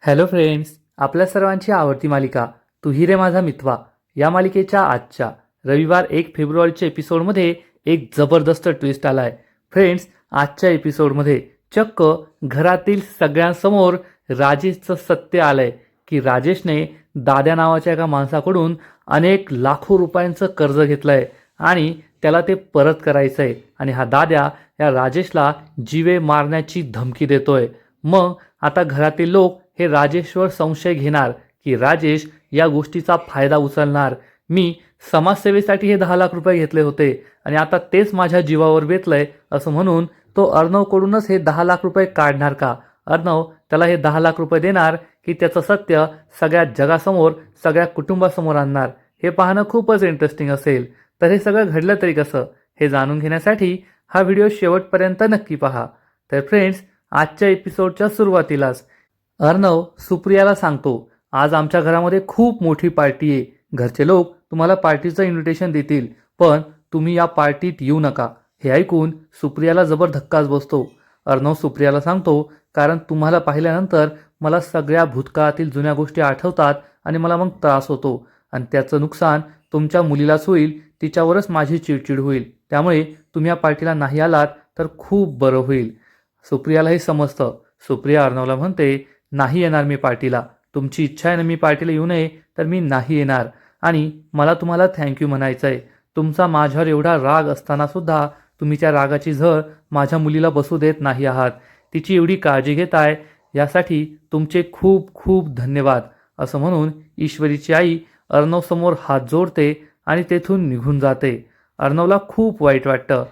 Hello friends, आपल्या सर्वांची आवडती मालिका तू ही रे माझा मितवा या मालिकेच्या आजच्या रविवार 1 फेब्रुवारीच्या एपिसोडमध्ये एक जबरदस्त ट्विस्ट आलाय. फ्रेंड्स, आजच्या एपिसोडमध्ये चक्क घरातील सगळ्यांसमोर राजेशचं सत्य आलंय की राजेशने दाद्या नावाच्या एका माणसाकडून अनेक लाखो रुपयांचं कर्ज घेतलंय आणि त्याला ते परत करायचंय. आणि हा दाद्या या राजेशला जीवे मारण्याची धमकी देतोय. मग आता घरातील लोक हे राजेशवर संशय घेणार की राजेश या गोष्टीचा फायदा उचलणार. मी समाजसेवेसाठी हे 10 लाख रुपये घेतले होते आणि आता तेच माझ्या जीवावर बेतलंय असं म्हणून तो अर्णवकडूनच हे 10 लाख रुपये काढणार का? अर्णव त्याला हे 10 लाख रुपये देणार की त्याचं सत्य सगळ्या जगासमोर, सगळ्या कुटुंबासमोर आणणार? हे पाहणं खूपच इंटरेस्टिंग असेल. तर हे सगळं घडलं तरी कसं हे जाणून घेण्यासाठी हा व्हिडिओ शेवटपर्यंत नक्की पहा. तर फ्रेंड्स, आजच्या एपिसोडच्या सुरुवातीलाच अर्णव सुप्रियाला सांगतो, आज आमच्या घरामध्ये खूप मोठी पार्टी आहे. घरचे लोक तुम्हाला पार्टीचं इन्व्हिटेशन देतील, पण तुम्ही या पार्टीत येऊ नका. हे ऐकून सुप्रियाला जबर धक्काच बसतो. अर्णव सुप्रियाला सांगतो, कारण तुम्हाला पाहिल्यानंतर मला सगळ्या भूतकाळातील जुन्या गोष्टी आठवतात आणि मला मग त्रास होतो आणि त्याचं नुकसान तुमच्या मुलीलाच होईल, तिच्यावरच माझी चिडचिड होईल. त्यामुळे तुम्ही या पार्टीला नाही आलात तर खूप बरं होईल. सुप्रियाला हे समजतं. सुप्रिया अर्णवला म्हणते, नाही येणार मी पार्टीला. तुमची इच्छा आहे ना मी पार्टीला येऊ नये, तर मी नाही येणार. आणि मला तुम्हाला थँक्यू म्हणायचं आहे. तुमचा माझ्यावर एवढा राग असताना सुद्धा तुम्ही त्या रागाची झळ माझ्या मुलीला बसू देत नाही आहात. तिची एवढी काळजी घेताय यासाठी तुमचे खूप खूप धन्यवाद. असं म्हणून ईश्वरीची आई अर्णवसमोर हात जोडते आणि तेथून निघून जाते. अर्णवला खूप वाईट वाटतं.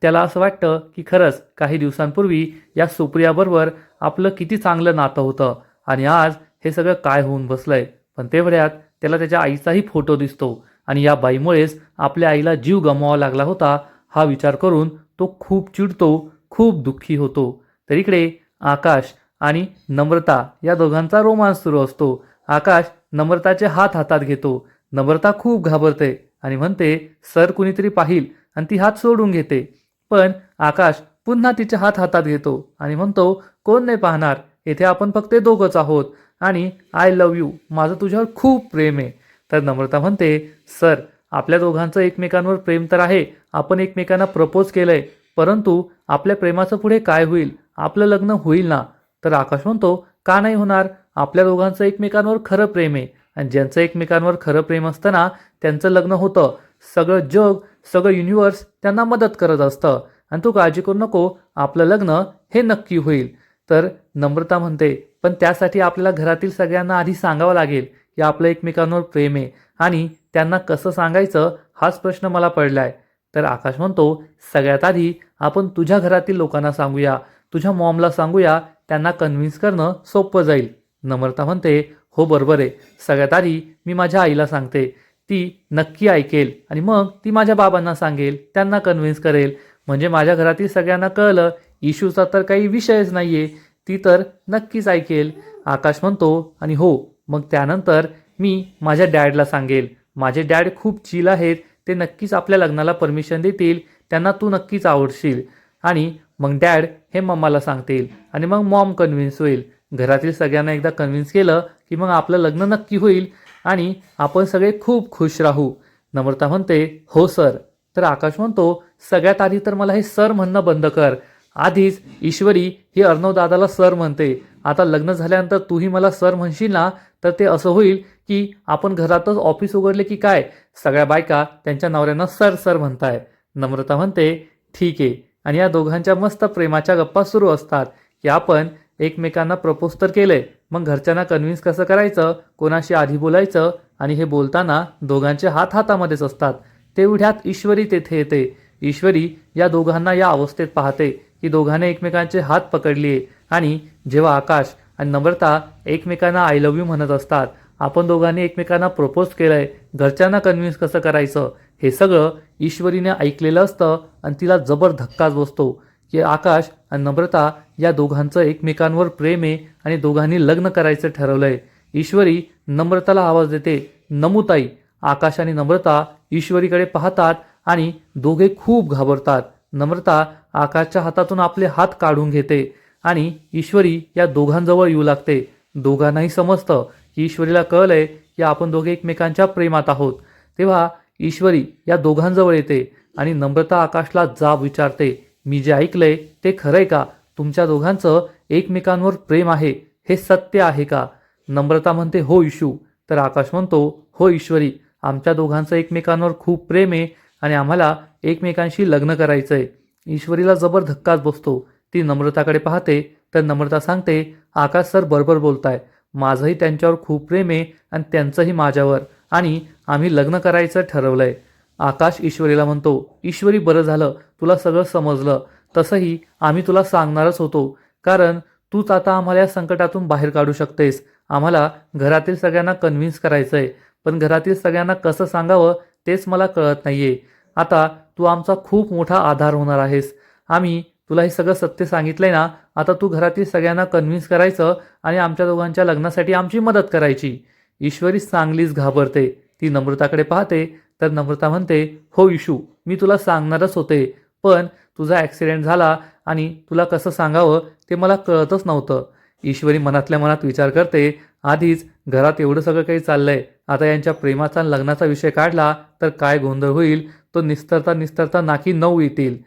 त्याला असं वाटतं की खरंच काही दिवसांपूर्वी या सुप्रियाबरोबर आपलं किती चांगलं नातं होतं आणि आज हे सगळं काय होऊन बसलंय. पण तेवढ्यात त्याला त्याच्या आईचाही फोटो दिसतो आणि या बाईमुळेच आपल्या आईला जीव गमवावा लागला होता हा विचार करून तो खूप चिडतो, खूप दुःखी होतो. तर इकडे आकाश आणि नम्रता या दोघांचा रोमांस सुरू असतो. आकाश नम्रताचे हात हातात घेतो. नम्रता खूप घाबरते आणि म्हणते, सर कुणीतरी पाहिल, आणि ती हात सोडून घेते. पण आकाश पुन्हा तिचे हात हातात घेतो आणि म्हणतो, कोण नाही पाहणार, येथे आपण फक्त दोघंच आहोत आणि आय लव्ह यू, माझं तुझ्यावर खूप प्रेम आहे. तर नम्रता म्हणते, सर आपल्या दोघांचं एकमेकांवर प्रेम तर आहे, आपण एकमेकांना प्रपोज केलंय, परंतु आपल्या प्रेमाचं पुढे काय होईल? आपलं लग्न होईल ना? तर आकाश म्हणतो, का नाही होणार? आपल्या दोघांचं एकमेकांवर खरं प्रेम आहे आणि ज्यांचं एकमेकांवर खरं प्रेम असतं ना त्यांचं लग्न होतं. सगळं जग, सगळं युनिव्हर्स त्यांना मदत करत असतं आणि तू काळजी करू नको, आपलं लग्न हे नक्की होईल. तर नम्रता म्हणते, पण त्यासाठी आपल्याला घरातील सगळ्यांना आधी सांगावं लागेल की आपलं एकमेकांवर प्रेम आहे आणि त्यांना कसं सांगायचं हाच प्रश्न मला पडलाय. तर आकाश म्हणतो, सगळ्यात आधी आपण तुझ्या घरातील लोकांना सांगूया, तुझ्या मॉमला सांगूया, त्यांना कन्व्हिन्स करणं सोपं जाईल. नम्रता म्हणते, हो बरोबर आहे, सगळ्यात आधी मी माझ्या आईला सांगते, ती नक्की ऐकेल आणि मग ती माझ्या बाबांना सांगेल, त्यांना कन्व्हिन्स करेल. म्हणजे माझ्या घरातील सगळ्यांना कळलं इशूचा तर काही विषयच नाहीये, ती तर नक्कीच ऐकेल. आकाश म्हणतो, आणि हो, मग त्यानंतर मी माझ्या डॅडला सांगेल. माझे डॅड खूप चिल आहेत, ते नक्कीच आपल्या लग्नाला परमिशन देतील, त्यांना तू नक्कीच आवडशील. आणि मग डॅड हे मम्माला सांगतील आणि मग मॉम कन्व्हिन्स होईल. घरातील सगळ्यांना एकदा कन्व्हिन्स केलं की मग आपलं लग्न नक्की होईल आणि आपण सगळे खूप खुश राहू. नम्रता म्हणते, हो सर. तर आकाश म्हणतो, सगळ्यात आधी तर मला हे सर म्हणणं बंद कर. आधीच ईश्वरी ही अर्णव दादाला सर म्हणते, आता लग्न झाल्यानंतर तूही मला सर म्हणशील ना, तर ते असं होईल की आपण घरातच ऑफिस उघडले की काय सगळ्या बायका त्यांच्या नवऱ्यांना सर सर म्हणताय. नम्रता म्हणते, ठीक आहे. आणि या दोघांच्या मस्त प्रेमाच्या गप्पा सुरू असतात की आपण एकमेकांना प्रपोज तर केलंय, मग घरच्यांना कन्व्हिन्स कसं करायचं, कोणाशी आधी बोलायचं. आणि हे बोलताना दोघांचे हात हातामध्येच असतात. तेवढ्यात ईश्वरी तेथे येते. ईश्वरी या दोघांना या अवस्थेत पाहते की दोघांनी एकमेकांचे हात पकडले आणि जेव्हा आकाश आणि नम्रता एकमेकांना आय लव्ह यू म्हणत असतात, आपण दोघांनी एकमेकांना प्रपोज केलंय, घरच्यांना कन्व्हिन्स कसं करायचं, हे सगळं ईश्वरीने ऐकलेलं असतं आणि तिला जबर धक्काच बसतो की आकाश आणि नम्रता या दोघांचं एकमेकांवर प्रेम आहे आणि दोघांनी लग्न करायचं ठरवलंय. ईश्वरी नम्रताला आवाज देते, नमुताई. आकाश आणि नम्रता ईश्वरीकडे पाहतात आणि दोघे खूप घाबरतात. नम्रता आकाशच्या हातातून आपले हात काढून घेते आणि ईश्वरी या दोघांजवळ येऊ लागते. दोघांनाही समजतं की ईश्वरीला कळलंय की आपण दोघे एकमेकांच्या प्रेमात आहोत. तेव्हा ईश्वरी या दोघांजवळ येते आणि नम्रता आकाशला जाब विचारते, मी जे ऐकलंय ते खरंय का? तुमच्या दोघांचं एकमेकांवर प्रेम आहे हे सत्य आहे का? नम्रता म्हणते हो इशू. तर आकाश म्हणतो हो ईश्वरी, आमच्या दोघांचं एकमेकांवर खूप प्रेम आहे आणि आम्हाला एकमेकांशी लग्न करायचंय. ईश्वरीला जबर धक्काच बसतो. ती नम्रताकडे पाहते तर नम्रता सांगते, आकाश सर बरोबर बोलताय, माझंही त्यांच्यावर खूप प्रेम आहे आणि त्यांचंही माझ्यावर, आणि आम्ही लग्न करायचं ठरवलंय. आकाश ईश्वरीला म्हणतो, ईश्वरी बरं झालं तुला सगळं समजलं. तसंही आम्ही तुला सांगणारच होतो, कारण तूच आता आम्हाला या संकटातून बाहेर काढू शकतेस. आम्हाला घरातील सगळ्यांना कन्व्हिन्स करायचंय, पण घरातील सगळ्यांना कसं सांगावं तेच मला कळत नाहीये. आता तू आमचा खूप मोठा आधार होणार आहेस. आम्ही तुला हे सगळं सत्य सांगितलंय ना, आता तू घरातील सगळ्यांना कन्व्हिन्स करायचं आणि आमच्या दोघांच्या लग्नासाठी आमची मदत करायची. ईश्वरी चांगलीच घाबरते. ती नम्रताकडे पाहते तर नम्रता म्हणते, हो इशू, मी तुला सांगणारच होते, पण तुझा ॲक्सिडेंट झाला आणि तुला कसं सांगावं ते मला कळतच नव्हतं. ईश्वरी मनातल्या मनात विचार करते, आधीच घरात एवढं सगळं काही चाललंय, आता यांच्या प्रेमाचा लग्नाचा विषय काढला तर काय गोंधळ होईल, तो निस्तरता निस्तरता नाकी 9 येतील.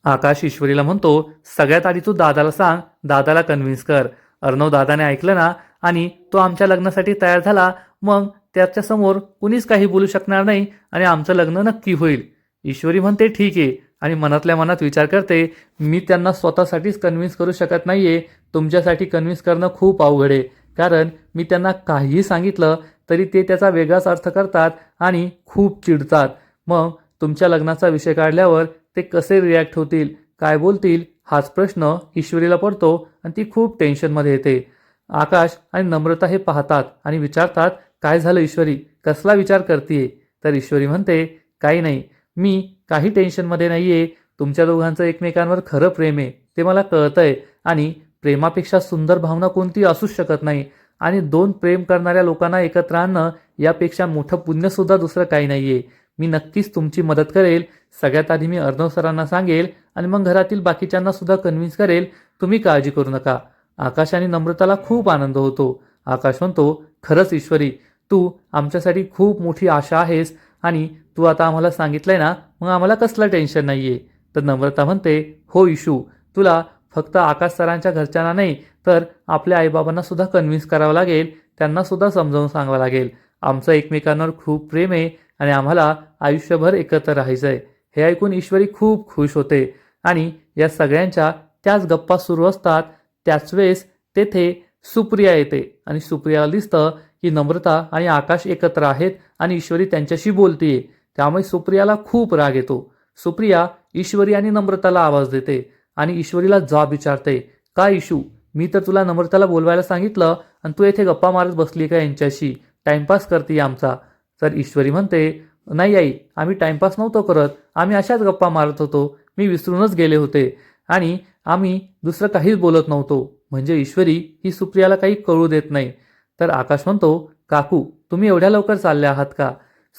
आकाश ईश्वरीला म्हणतो, सगळ्यात आधी तू दादाला सांग, दादाला कन्व्हिन्स कर. अर्णव दादाने ऐकलं ना आणि तो आमच्या लग्नासाठी तयार झाला, मग त्याच्यासमोर कुणीच काही बोलू शकणार नाही आणि आमचं लग्न नक्की होईल. ईश्वरी म्हणते ठीक आहे, आणि मनातल्या मनात विचार करते, मी त्यांना स्वतःसाठीच कन्व्हिन्स करू शकत नाहीये, तुमच्यासाठी कन्व्हिन्स करणं खूप अवघड आहे, कारण मी त्यांना काहीही सांगितलं तरी ते त्याचा वेगळाच अर्थ करतात आणि खूप चिडतात. मग तुमच्या लग्नाचा विषय काढल्यावर ते कसे रिॲक्ट होतील, काय बोलतील, हाच प्रश्न ईश्वरीला पडतो आणि ती खूप टेन्शनमध्ये येते. आकाश आणि नम्रता हे पाहतात आणि विचारतात, काय झालं ईश्वरी, कसला विचार करतीये? तर ईश्वरी म्हणते, काही नाही, मी काही टेन्शनमध्ये नाहीये. तुमच्या दोघांचं एकमेकांवर खरं प्रेम आहे ते मला कळतंय, आणि प्रेमापेक्षा सुंदर भावना कोणती असूच शकत नाही, आणि दोन प्रेम करणाऱ्या लोकांना एकत्र आणणं यापेक्षा मोठं पुण्यसुद्धा दुसरं काही नाहीये. मी नक्कीच तुमची मदत करेल. सगळ्यात आधी मी अर्णव सरांना सांगेल आणि मग घरातील बाकीच्यांना सुद्धा कन्व्हिन्स करेल. तुम्ही काळजी करू नका. आकाश आणि नम्रताला खूप आनंद होतो. आकाश म्हणतो, खरंच ईश्वरी, तू आमच्यासाठी खूप मोठी आशा आहेस, आणि तू आता आम्हाला सांगितलंय ना, मग आम्हाला कसलं टेन्शन नाहीये. तर नम्रता म्हणते, हो इशू, तुला फक्त आकाश सरांच्या घरच्यांना नाही तर आपल्या आईबाबांना सुद्धा कन्व्हिन्स करावं लागेल, त्यांना सुद्धा समजावून सांगावं लागेल. आमचं एकमेकांवर खूप प्रेम आहे आणि आम्हाला आयुष्यभर एकत्र राहायचंय. हे ऐकून ईश्वरी खूप खुश होते आणि या सगळ्यांच्या त्याच गप्पा सुरू असतात. त्याच वेळेस तेथे सुप्रिया येते आणि सुप्रियाला दिसतं की नम्रता आणि आकाश एकत्र आहेत आणि ईश्वरी त्यांच्याशी बोलतीये. त्यामुळे सुप्रियाला खूप राग येतो. सुप्रिया ईश्वरी आणि नम्रताला आवाज देते आणि ईश्वरीला जाब विचारते, का इशू, मी तर तुला नम्रताला बोलवायला सांगितलं आणि तू येथे गप्पा मारत बसली का यांच्याशी, टाइमपास करते आमचा? तर ईश्वरी म्हणते, नाही आई, आम्ही टाइमपास नव्हतो करत, आम्ही अशाच गप्पा मारत होतो, मी विसरूनच गेले होते आणि आम्ही दुसरं काहीच बोलत नव्हतो. म्हणजे ईश्वरी ही सुप्रियाला काही कळू देत नाही. तर आकाश म्हणतो, काकू तुम्ही एवढ्या लवकर चालले आहात का?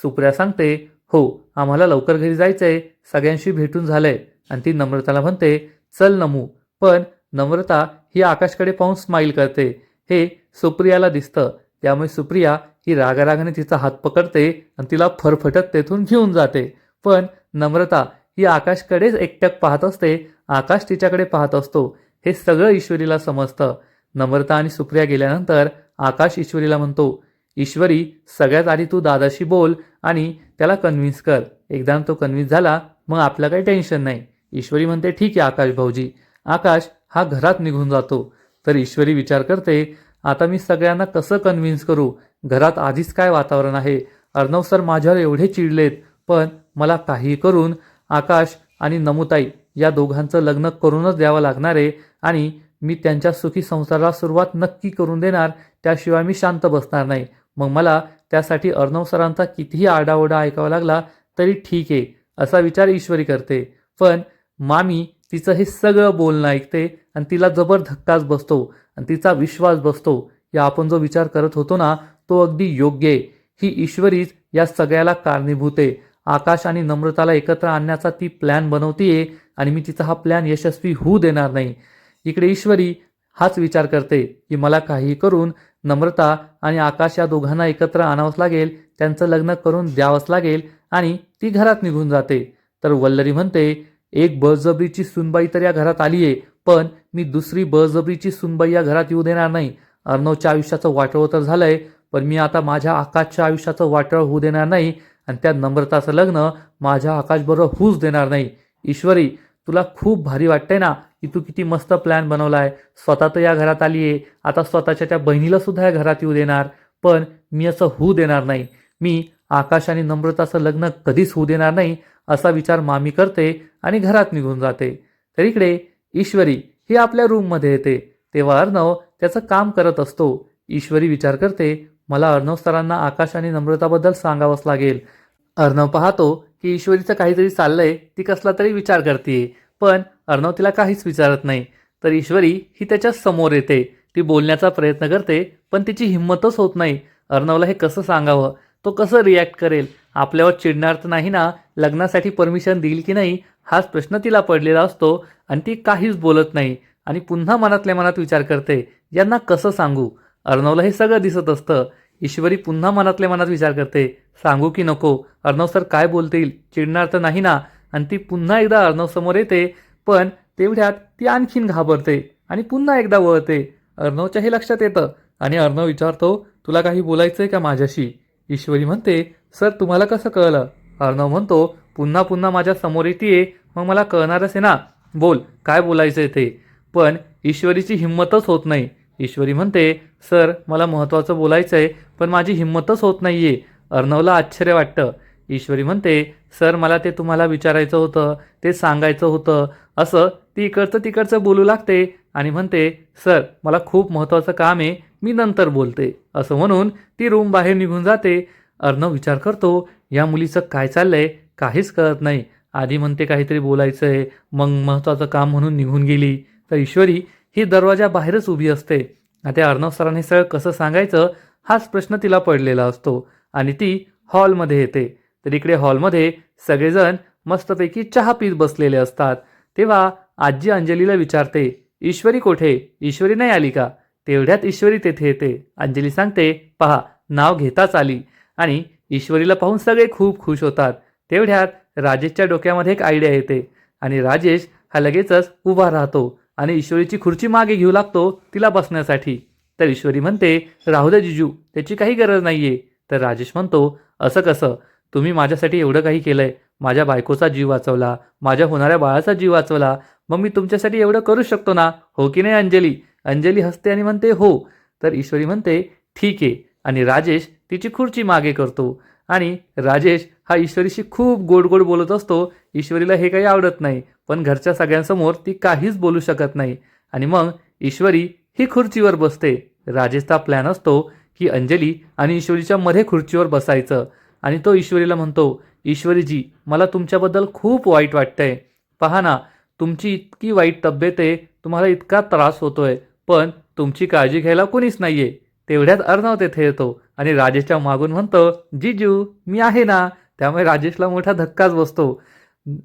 सुप्रिया सांगते, हो, आम्हाला लवकर घरी जायचंय, सगळ्यांशी भेटून झालंय. आणि ती नम्रताला म्हणते, चल नमू. पण नम्रता ही आकाशकडे पाहून स्माईल करते. हे सुप्रियाला दिसतं. त्यामुळे सुप्रिया ही रागारागाने तिचा हात पकडते आणि तिला फरफटत तेथून घेऊन जाते. पण नम्रता ही आकाशकडेच एकटक पाहत असते. आकाश तिच्याकडे पाहत असतो. हे सगळं ईश्वरीला समजतं. नम्रता आणि सुप्रिया गेल्यानंतर आकाश ईश्वरीला म्हणतो, ईश्वरी, सगळ्यात आधी तू दादाशी बोल आणि त्याला कन्व्हिन्स कर. एकदा तो कन्व्हिन्स झाला मग आपलं काही टेन्शन नाही. ईश्वरी म्हणते, ठीक आहे आकाश भाऊजी. आकाश हा घरात निघून जातो. तर ईश्वरी विचार करते, आता मी सगळ्यांना कसं कन्व्हिन्स करू? घरात आधीच काय वातावरण आहे. अर्णव सर माझ्यावर एवढे चिडलेत, पण मला काही करून आकाश आणि नमुताई या दोघांचं लग्न करूनच द्यावं लागणार आहे आणि मी त्यांच्या सुखी संसाराला सुरुवात नक्की करून देणार. त्याशिवाय मी शांत बसणार नाही. मग मला त्यासाठी अर्णव सरांचा कितीही आरडाओरडा ऐकावा लागला तरी ठीक आहे, असा विचार ईश्वरी करते. पण मामी तिचं हे सगळं बोलणं ऐकते आणि तिला जबर धक्काच बसतो आणि तिचा विश्वास बसतो. या आपण जो विचार करत होतो ना, तो अगदी योग्य आहे. ही ईश्वरीच या सगळ्याला कारणीभूत आहे. आकाश आणि नम्रताला एकत्र आणण्याचा ती प्लॅन बनवतीये आणि मी तिचा हा प्लॅन यशस्वी होऊ देणार नाही. इकडे ईश्वरी हाच विचार करते की मला काही करून नम्रता आणि आकाश या दोघांना एकत्र आणावंच लागेल, त्यांचं लग्न करून द्यावंच लागेल आणि ती घरात निघून जाते. तर वल्लरी म्हणते, एक बळजबरीची सूनबाई तर या घरात आलीये, पण मी दुसरी बळजबरीची सूनबाई या घरात येऊ देणार नाही. अर्णवच्या आयुष्याचं वाटोळं तर झालंय, पण मी आता माझ्या आकाशच्या आयुष्याचं वाटोळं होऊ देणार नाही आणि त्या नम्रताचं लग्न माझ्या आकाशबरोबर होऊच देणार नाही. ईश्वरी, तुला खूप भारी वाटतंय ना की तू किती मस्त प्लॅन बनवलाय. स्वतः तर या घरात आलीये, आता स्वतःच्या त्या बहिणीला सुद्धा या घरात येऊ देणार, पण मी असं होऊ देणार नाही. मी आकाश आणि नम्रताचं लग्न कधीच होऊ देणार नाही, असा विचार मामी करते आणि घरात निघून जाते. तर इकडे ईश्वरी ही आपल्या रूममध्ये येते, तेव्हा अर्णव त्याचं काम करत असतो. ईश्वरी विचार करते, मला अर्णव सरांना आकाश आणि नम्रताबद्दल सांगावंच लागेल. अर्णव पाहतो की ईश्वरीचं काहीतरी चाललंय, ती कसला तरी विचार करते, पण अर्णव तिला काहीच विचारत नाही. तर ईश्वरी ही त्याच्या समोर येते, ती बोलण्याचा प्रयत्न करते, पण तिची हिंमतच होत नाही. अर्णवला हे कसं सांगावं, तो कसं रिॲक्ट करेल, आपल्यावर चिडणार तर नाही ना, लग्नासाठी परमिशन देईल की नाही, हाच प्रश्न तिला पडलेला असतो आणि ती काहीच बोलत नाही आणि पुन्हा मनातल्या मनात विचार करते, यांना कसं सांगू. अर्णवला हे सगळं दिसत असतं. ईश्वरी पुन्हा मनातल्या मनात विचार करते, सांगू की नको, अर्णव सर काय बोलतील, चिडणार तर नाही ना. आणि ती पुन्हा एकदा अर्णव समोर येते, पण तेवढ्यात ती आणखीन घाबरते आणि पुन्हा एकदा वळते. अर्णवच्या हे लक्षात येतं आणि अर्णव विचारतो, तुला काही बोलायचंय का माझ्याशी. ईश्वरी म्हणते, सर तुम्हाला कसं कळलं. अर्णव म्हणतो, पुन्हा पुन्हा माझ्या समोर येते, मग मला कळणारच आहे ना, बोल काय बोलायचंय ते. पण ईश्वरीची हिंमतच होत नाही. ईश्वरी म्हणते, सर मला महत्त्वाचं बोलायचंय, पण माझी हिंमतच होत नाहीये. अर्णवला आश्चर्य वाटतं. ईश्वरी म्हणते, सर मला ते तुम्हाला विचारायचं होतं, ते सांगायचं होतं. असं ती इकडचं तिकडचं बोलू लागते आणि म्हणते, सर मला खूप महत्त्वाचं काम आहे, मी नंतर बोलते. असं म्हणून ती रूम बाहेर निघून जाते. अर्णव विचार करतो, या मुलीचं काय चाललंय, काहीच कळत नाही. आधी म्हणते काहीतरी बोलायचंय, मग महत्त्वाचं काम म्हणून निघून गेली. तर ईश्वरी ही दरवाजा बाहेरच उभी असते. आता अर्णव सरांनी सगळं कसं सांगायचं, हाच प्रश्न तिला पडलेला असतो आणि ती हॉलमध्ये येते. तर इकडे हॉलमध्ये सगळेजण मस्तपैकी चहा पीत बसलेले असतात. तेव्हा आजी अंजलीला विचारते, ईश्वरी कोठे, ईश्वरी नाही आली का. तेवढ्यात ईश्वरी तेथे येते. अंजली सांगते, पहा नाव घेताच आली. आणि ईश्वरीला पाहून सगळे खूप खुश होतात. तेवढ्यात राजेशच्या डोक्यामध्ये एक आयडिया येते आणि राजेश हा लगेचच उभा राहतो आणि ईश्वरीची खुर्ची मागे घेऊ लागतो तिला बसण्यासाठी. तर ईश्वरी म्हणते, राहू दे जिजू, त्याची काही गरज नाहीये. तर राजेश म्हणतो, असं कसं, तुम्ही माझ्यासाठी एवढं काही केलंय, माझ्या बायकोचा जीव वाचवला, माझ्या होणाऱ्या बाळाचा जीव वाचवला, मग मी तुमच्यासाठी एवढं करू शकतो ना, हो की नाही अंजली. अंजली हसते आणि म्हणते, हो. तर ईश्वरी म्हणते, ठीक आहे. आणि राजेश तिची खुर्ची मागे करतो आणि राजेश हा ईश्वरीशी खूप गोड गोड बोलत असतो. ईश्वरीला हे काही आवडत नाही, पण घरच्या सगळ्यांसमोर ती काहीच बोलू शकत नाही. आणि मग ईश्वरी ही खुर्चीवर बसते. राजेशचा प्लॅन असतो की अंजली आणि ईश्वरीच्या मध्ये खुर्चीवर बसायचं आणि तो ईश्वरीला म्हणतो, ईश्वरीजी मला तुमच्याबद्दल खूप वाईट वाटतंय. पहा ना, तुमची इतकी वाईट तब्येत आहे, तुम्हाला इतका त्रास होतोय, पण तुमची काळजी घ्यायला कोणीच नाहीये. तेवढ्यात अर्णव तेथे येतो आणि राजेशच्या मागून म्हणतो, जिजू मी आहे ना. त्यामुळे राजेशला मोठा धक्काच बसतो.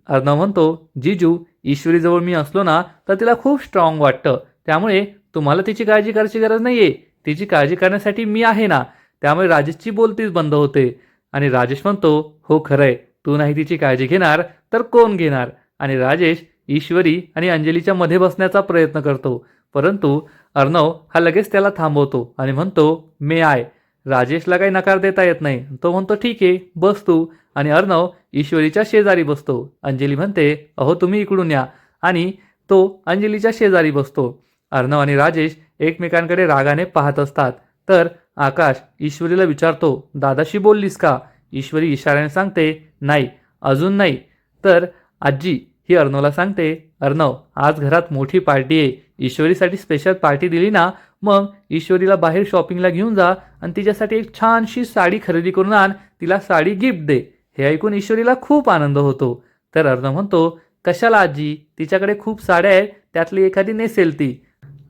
अर्णव म्हणतो, जिजू ईश्वरीजवळ मी असलो ना तर तिला खूप स्ट्रॉंग वाटतं, त्यामुळे तुम्हाला तिची काळजी करायची गरज नाहीये, तिची काळजी करण्यासाठी मी आहे ना. त्यामुळे राजेशची बोलतीच बंद होते आणि राजेश म्हणतो, हो खरंय, तू नाही तिची काळजी घेणार तर कोण घेणार. आणि राजेश ईश्वरी आणि अंजलीच्या मध्ये बसण्याचा प्रयत्न करतो, परंतु अर्णव हा लगेच त्याला थांबवतो आणि म्हणतो, मे आय. राजेशला काही नकार देता येत नाही. तो म्हणतो, ठीक आहे बस तू. आणि अर्णव ईश्वरीच्या शेजारी बसतो. अंजली म्हणते, अहो तुम्ही इकडून या. आणि तो अंजलीच्या शेजारी बसतो. अर्णव आणि राजेश एकमेकांकडे रागाने पाहत असतात. तर आकाश ईश्वरीला विचारतो, दादाशी बोललीस का. ईश्वरी इशाऱ्याने सांगते, नाही अजून नाही. तर आजी ही अर्णवला सांगते, अर्णव आज घरात मोठी पार्टी आहे, ईश्वरीसाठी स्पेशल पार्टी दिली ना, मग ईश्वरीला बाहेर शॉपिंगला घेऊन जा आणि तिच्यासाठी एक छानशी साडी खरेदी करून आण, तिला साडी गिफ्ट दे. हे ऐकून ईश्वरीला खूप आनंद होतो. तर अर्णव म्हणतो, कशाला आजी, तिच्याकडे खूप साड्या आहेत, त्यातली एखादी नेसेल ती.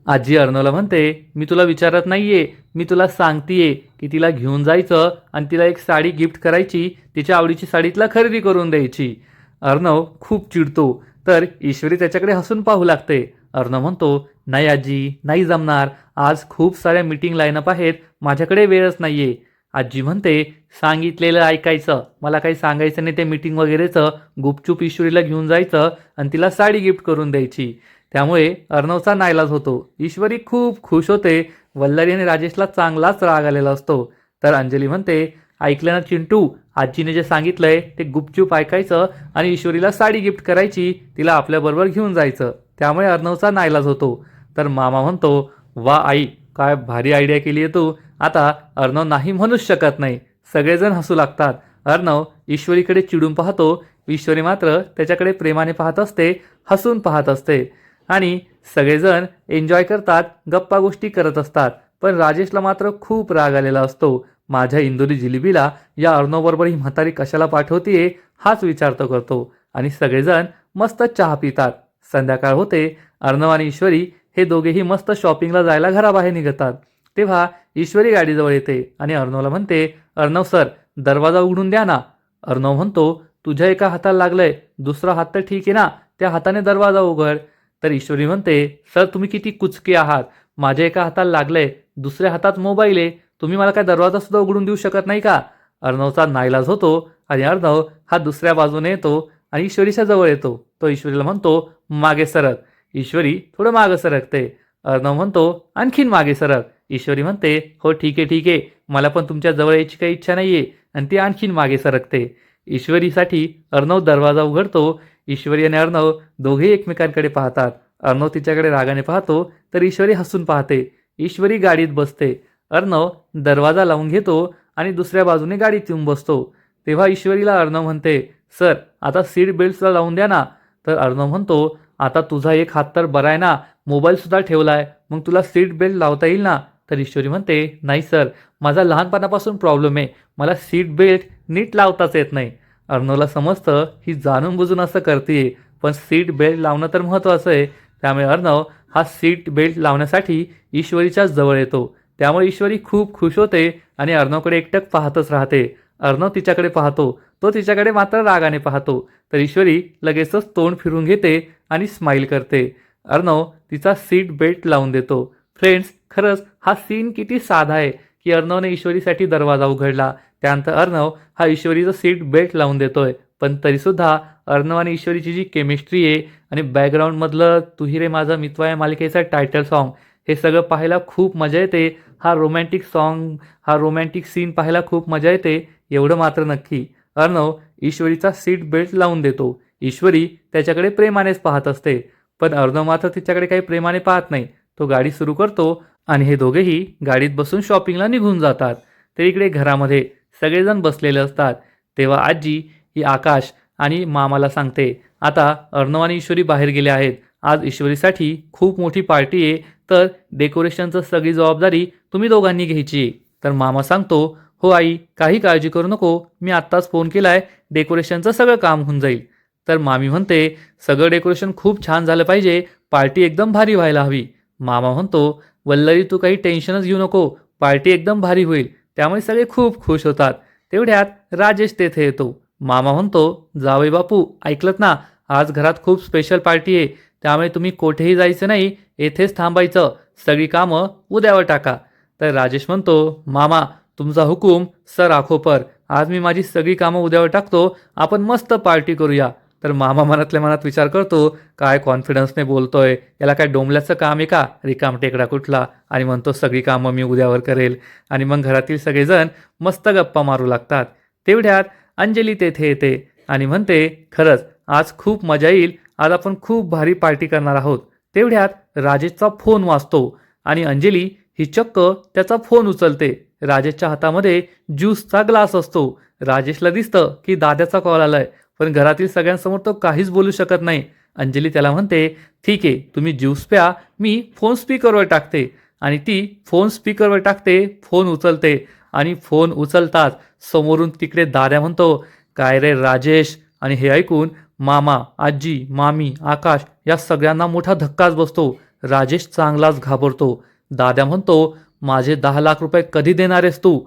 आजी अर्णवला म्हणते, मी तुला विचारत नाहीये, मी तुला सांगतीये की तिला घेऊन जायचं आणि तिला एक साडी गिफ्ट करायची, तिच्या आवडीची साडी तिला खरेदी करून द्यायची. अर्णव खूप चिडतो. तर ईश्वरी त्याच्याकडे हसून पाहू लागते. अर्णव म्हणतो, नाही आजी, नाही जमणार, आज खूप साऱ्या मीटिंग लाईनअप आहेत, माझ्याकडे वेळच नाहीये. आजी म्हणते, सांगितलेलं ऐकायचं, मला काही सांगायचं नाही ते मीटिंग वगैरेचं, गुपचूप ईश्वरीला घेऊन जायचं आणि तिला साडी गिफ्ट करून द्यायची. त्यामुळे अर्णवचा नाईलाज होतो. ईश्वरी खूप खुश होते. वल्लरी आणि राजेशला चांगलाच राग आलेला असतो. तर अंजली म्हणते, ऐकलं ना चिंटू, आजीने जे सांगितलंय ते गुपचूप ऐकायचं आणि ईश्वरीला साडी गिफ्ट करायची, तिला आपल्याबरोबर घेऊन जायचं. त्यामुळे अर्णवचा नाईलाज होतो. तर मामा म्हणतो, वा आई, काय भारी आयडिया केली आहे तू. आता अर्णव नाही म्हणूच शकत नाही. सगळेजण हसू लागतात. अर्णव ईश्वरीकडे चिडून पाहतो. ईश्वरी मात्र त्याच्याकडे प्रेमाने पाहत असते, हसून पाहत असते आणि सगळेजण एन्जॉय करतात, गप्पा गोष्टी करत असतात. पण राजेशला मात्र खूप राग आलेला असतो. माझ्या इंदोरी जिलेबीला या अर्णवबरोबर ही म्हातारी कशाला पाठवतीये हाच विचार तो करतो. आणि सगळेजण मस्त चहा पितात. संध्याकाळ होते. अर्णव आणि ईश्वरी हे दोघेही मस्त शॉपिंगला जायला घराबाहेर निघतात. तेव्हा ईश्वरी गाडीजवळ येते आणि अर्णवला म्हणते, अर्णव सर, दरवाजा उघडून द्या ना. अर्णव म्हणतो, तुझ्या एका हाताला लागलंय, दुसरा हात तर ठीक आहे ना, त्या हाताने दरवाजा उघड. तर ईश्वरी म्हणते, सर तुम्ही किती कुचके आहात, माझ्या एका हाताला लागलंय, दुसऱ्या हातात मोबाईल आहे, तुम्ही मला काय दरवाजा सुद्धा उघडून देऊ शकत नाही का. अर्णवचा नाईलाज होतो आणि अर्णव हा दुसऱ्या बाजूने येतो आणि ईश्वरीच्या जवळ येतो. तो ईश्वरीला म्हणतो, मागे सरक. ईश्वरी थोडं मागे सरकते. अर्णव म्हणतो, आणखीन मागे सरक. ईश्वरी म्हणते, हो ठीक आहे ठीक आहे, मला पण तुमच्या जवळ यायची काही इच्छा नाहीये, आणि ती आणखीन मागे सरकते. ईश्वरीसाठी अर्णव दरवाजा उघडतो. ईश्वरी आणि अर्णव दोघेही एकमेकांकडे पाहतात. अर्णव तिच्याकडे रागाने पाहतो तर ईश्वरी हसून पाहते. ईश्वरी गाडीत बसते. अर्णव दरवाजा लावून घेतो आणि दुसऱ्या बाजूने गाडीत येऊन बसतो. तेव्हा ईश्वरीला अर्णव म्हणते, सर आता सीट बेल्टला लावून द्या ना. तर अर्णव म्हणतो, आता तुझा एक हात तर बरा आहे ना, मोबाईल सुद्धा ठेवलाय, मग तुला सीट बेल्ट लावता येईल ना. तर ईश्वरी म्हणते, नाही सर, माझा लहानपणापासून प्रॉब्लेम आहे, मला सीट बेल्ट नीट लावताच येत नाही. अर्णवला समजतं ही जाणून बुजून असं करते, पण सीट बेल्ट लावणं तर महत्त्वाचं आहे. त्यामुळे अर्णव हा सीट बेल्ट लावण्यासाठी ईश्वरीच्या जवळ येतो. त्यामुळे ईश्वरी खूप खुश होते आणि अर्णवकडे एकटक पाहतच राहते. अर्णव तिच्याकडे पाहतो, तो तिच्याकडे मात्र रागाने पाहतो. तर ईश्वरी लगेचच तोंड फिरून घेते आणि स्माईल करते. अर्णव तिचा सीट बेल्ट लावून देतो. फ्रेंड्स, खरंच हा सीन किती साधा आहे की अर्णवने ईश्वरीसाठी दरवाजा उघडला, त्यानंतर अर्णव हा ईश्वरीचं सीट बेल्ट लावून देतोय. पण तरीसुद्धा अर्णव आणि ईश्वरीची जी केमिस्ट्री आहे आणि बॅकग्राऊंडमधलं तू ही रे माझा मितवा या मालिकेचं टायटल सॉन्ग, हे सगळं पाहायला खूप मजा येते. हा रोमॅन्टिक सीन पाहायला खूप मजा येते. एवढं मात्र नक्की, अर्णव ईश्वरीचा सीट बेल्ट लावून देतो. ईश्वरी त्याच्याकडे प्रेमानेच पाहत असते, पण अर्णव मात्र तिच्याकडे काही प्रेमाने पाहत नाही. तो गाडी सुरू करतो आणि हे दोघेही गाडीत बसून शॉपिंगला निघून जातात. तर इकडे घरामध्ये सगळेजण बसलेले असतात. तेव्हा आजी ही आकाश आणि मामाला सांगते, आता अर्णव आणि ईश्वरी बाहेर गेले आहेत, आज ईश्वरीसाठी खूप मोठी पार्टी आहे, तर डेकोरेशनचं सगळी जबाबदारी तुम्ही दोघांनी घ्यायची. तर मामा सांगतो, हो आई, काही काळजी करू नको, मी आत्ताच फोन केलाय, डेकोरेशनचं सगळं काम होऊन जाईल. तर मामी म्हणते, सगळं डेकोरेशन खूप छान झालं पाहिजे, पार्टी एकदम भारी व्हायला हवी. मामा म्हणतो, वल्लरी तू काही टेन्शनच घेऊ नको, पार्टी एकदम भारी होईल. त्यामुळे सगळे खूप खुश होतात. तेवढ्यात राजेश तेथे येतो. मामा म्हणतो, जावई बापू, ऐकलत ना, आज घरात खूप स्पेशल पार्टी आहे, त्यामुळे तुम्ही कोठेही जायचं नाही, येथेच थांबायचं, सगळी कामं उद्यावर टाका. तर राजेश म्हणतो, मामा तुमचा हुकूम सर आखो पर, आज मी माझी सगळी कामं उद्यावर टाकतो, आपण मस्त पार्टी करूया. तर मामा मनातल्या मनात विचार करतो, काय कॉन्फिडन्सने बोलतोय, याला काय डोंबल्याचं काम आहे का, रिकाम टेकडा कुठला, आणि म्हणतो सगळी कामं मी उद्यावर करेल. आणि मग घरातील सगळेजण मस्त गप्पा मारू लागतात. तेवढ्यात अंजली तेथे येते आणि म्हणते, खरंच आज खूप मजा येईल, आज आपण खूप भारी पार्टी करणार आहोत. तेवढ्यात राजेशचा फोन वाजतो आणि अंजली ही चक्क त्याचा फोन उचलते. राजेशच्या हातामध्ये ज्यूसचा ग्लास असतो. राजेशला दिसतं की दादाचा कॉल आलाय, पण घरातील सगळ्यांसमोर तो काहीच बोलू शकत नाही. अंजली त्याला म्हणते, ठीक आहे, तुम्ही ज्यूस प्या, मी फोन स्पीकरवर टाकते. आणि ती फोन स्पीकरवर टाकते, फोन उचलते आणि फोन उचलताच समोरून तिकडे दाद्या म्हणतो, काय रे राजेश. आणि हे ऐकून मामा, आजी, मामी, आकाश या सगळ्यांना मोठा धक्काच बसतो. राजेश चांगलाच घाबरतो. दाद्या म्हणतो, माझे 10 लाख रुपये कधी देणार आहेस तू.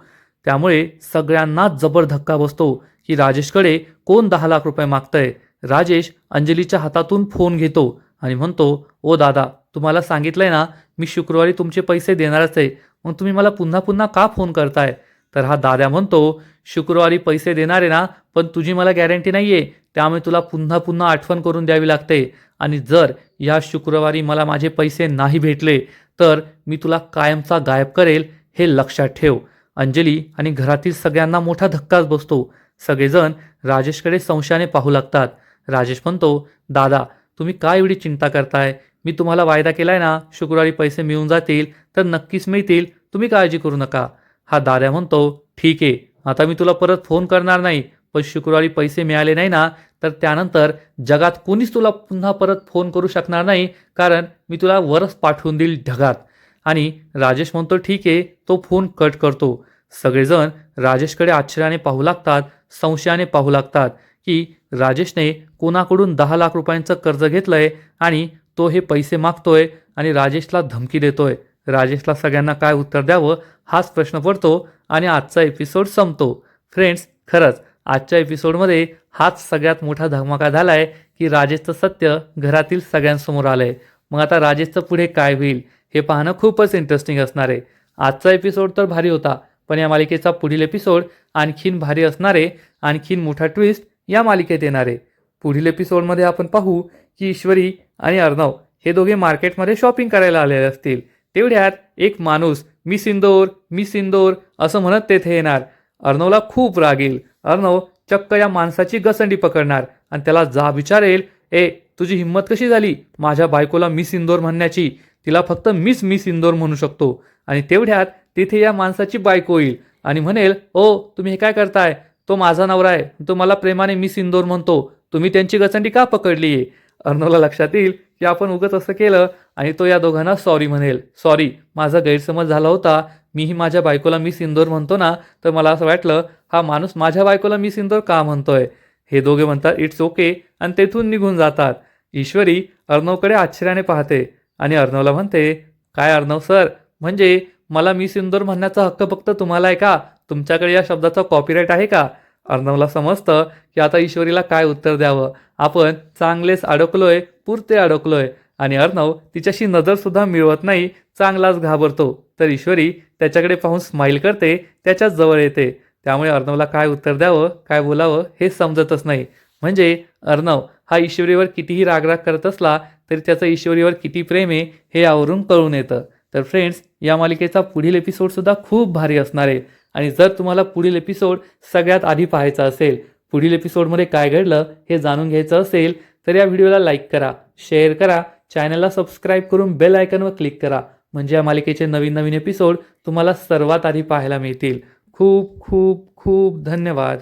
त्यामुळे सगळ्यांनाच जबर धक्का बसतो की राजेशकडे कोण 10 लाख रुपये मागतंय. राजेश अंजलीच्या हातातून फोन घेतो आणि म्हणतो, ओ दादा, तुम्हाला सांगितलंय ना, मी शुक्रवारी तुमचे पैसे देणारच आहे, मग तुम्ही मला पुन्हा पुन्हा का फोन करताय? तर हा दाद्या म्हणतो, शुक्रवारी पैसे देणार आहे ना, पण तुझी मला गॅरंटी नाही आहे, त्यामुळे तुला पुन्हा पुन्हा आठवण करून द्यावी लागते. आणि जर या शुक्रवारी मला माझे पैसे नाही भेटले तर मी तुला कायमचा गायब करेल, हे लक्षात ठेव. अंजली आणि घरातील सगळ्यांना मोठा धक्काच बसतो. सगळेजण राजेशकडे संशयाने पाहू लागतात. राजेश म्हणतो, दादा, तुम्ही काय एवढी चिंता करताय? मी तुम्हाला वायदा केलाय ना, शुक्रवारी पैसे मिळून जातील तर नक्कीच मिळतील, तुम्ही काळजी करू नका. हा दाद्या म्हणतो, ठीक आहे, आता मी तुला परत फोन करणार नाही, पण शुक्रवारी पैसे मिळाले नाही ना, तर त्यानंतर जगात कोणीच तुला पुन्हा परत फोन करू शकणार नाही, कारण मी तुला वरच पाठवून देईल ढगात. आणि राजेश म्हणतो, ठीक आहे, तो फोन कट करतो. सगळेजण राजेशकडे आश्चर्याने पाहू लागतात, संशयाने पाहू लागतात की राजेशने कोणाकडून 10 लाख रुपयांचं कर्ज घेतलंय आणि तो हे पैसे मागतोय आणि राजेशला धमकी देतोय. राजेशला सगळ्यांना काय उत्तर द्यावं हाच प्रश्न पडतो आणि आजचा एपिसोड संपतो. फ्रेंड्स, खरंच आजच्या एपिसोडमध्ये हाच सगळ्यात मोठा धमाका झालाय की राजेशचं सत्य घरातील सगळ्यांसमोर आलंय. मग आता राजेशचं पुढे काय होईल हे पाहणं खूपच इंटरेस्टिंग असणार आहे. आजचा एपिसोड तर भारी होता, पण या मालिकेचा पुढील एपिसोड आणखीन भारी असणार आहे. आणखीन मोठा ट्विस्ट या मालिकेत येणार आहे. पुढील एपिसोडमध्ये आपण पाहू की ईश्वरी आणि अर्णव हे दोघे मार्केटमध्ये शॉपिंग करायला आलेले असतील. तेवढ्यात एक माणूस मी सिंदोर मी सिंदोर असं म्हणत तेथे येणार. अर्णवला खूप राग येईल. अर्णव चक्क या माणसाची गसंडी पकडणार आणि त्याला जा विचारेल, ए, तुझी हिंमत कशी झाली माझ्या बायकोला मिस इंदोर म्हणण्याची? तिला फक्त मिस इंदोर म्हणू शकतो. आणि तेवढ्यात तिथे या माणसाची बायको येईल आणि म्हणेल, ओ, तुम्ही हे काय करताय? तो माझा नवरा आहे, तो मला प्रेमाने मिस इंदोर म्हणतो, तुम्ही त्यांची गचंडी का पकडली आहे? अर्णवला लक्षात येईल की आपण उगत असं केलं आणि तो या दोघांना सॉरी म्हणेल, सॉरी, माझा गैरसमज झाला होता, मीही माझ्या बायकोला मिस इंदोर म्हणतो ना, तर मला असं वाटलं हा माणूस माझ्या बायकोला मिस इंदोर का म्हणतोय. हे दोघे म्हणतात इट्स ओके आणि तेथून निघून जातात. ईश्वरी अर्णवकडे आश्चर्याने पाहते आणि अर्णवला म्हणते, काय अर्णव सर, म्हणजे मला मिस इंदोर म्हणण्याचा हक्क फक्त तुम्हाला आहे का? तुमच्याकडे या शब्दाचा कॉपीराईट आहे का? अर्णवला समजतं की आता ईश्वरीला काय उत्तर द्यावं. आपण चांगलेच अडकलोय, पुरते अडकलोय. आणि अर्णव तिच्याशी नजरसुद्धा मिळवत नाही, चांगलाच घाबरतो. तर ईश्वरी त्याच्याकडे पाहून स्माईल करते, त्याच्याच जवळ येते. त्यामुळे अर्णवला काय उत्तर द्यावं, काय बोलावं हे समजतच नाही. म्हणजे अर्णव हा ईश्वरीवर कितीही रागराग करत असला तरी त्याचं ईश्वरीवर किती प्रेम आहे हे यावरून कळून येतं. तर फ्रेंड्स, या मालिकेचा पुढील एपिसोडसुद्धा खूप भारी असणार आहे. आणि जर तुम्हाला पुढील एपिसोड सगळ्यात आधी पाहायचा असेल, पुढील एपिसोडमध्ये काय घडलं हे जाणून घ्यायचं असेल, तर या व्हिडिओला लाईक करा, शेअर करा, चॅनलला सबस्क्राईब करून बेल आयकॉनवर क्लिक करा. म्हणजे या मालिकेचे नवीन नवीन एपिसोड तुम्हाला सर्वात आधी पाहायला मिळतील. खूप खूप खूप धन्यवाद.